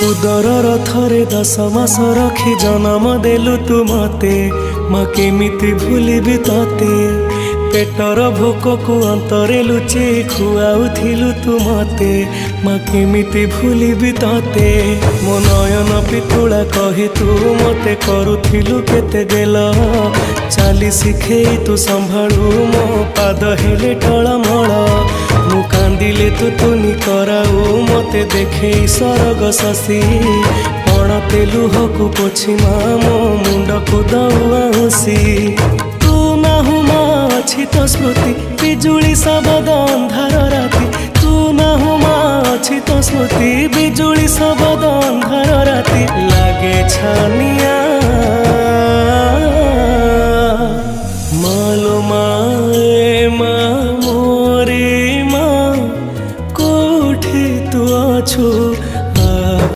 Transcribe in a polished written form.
उदर थरे 10 मास रखी जन्म देलु तू मते माँ केमिति भूलिबी तते पेटर भोक को अंतरे लुचे खुआउथिलु तू मते माँ केमिति भूलिबी तते मो नयन पितुला कही तू मते करुथिलु केते गेल चाली शिखेई तू संभाळु मो पाद हेले टळमळ मु कांदिले तू तुनी कराऊ मते देखे सरग शशि पणते लुहकु पोछि मो मुंड को दउसी तू नाहु मा अछि तो स्मृति बिजुली सबद अंधार राति तू नाहु मा अछि तो स्मृति बिजुली सबद अंधार राति लागे छानिया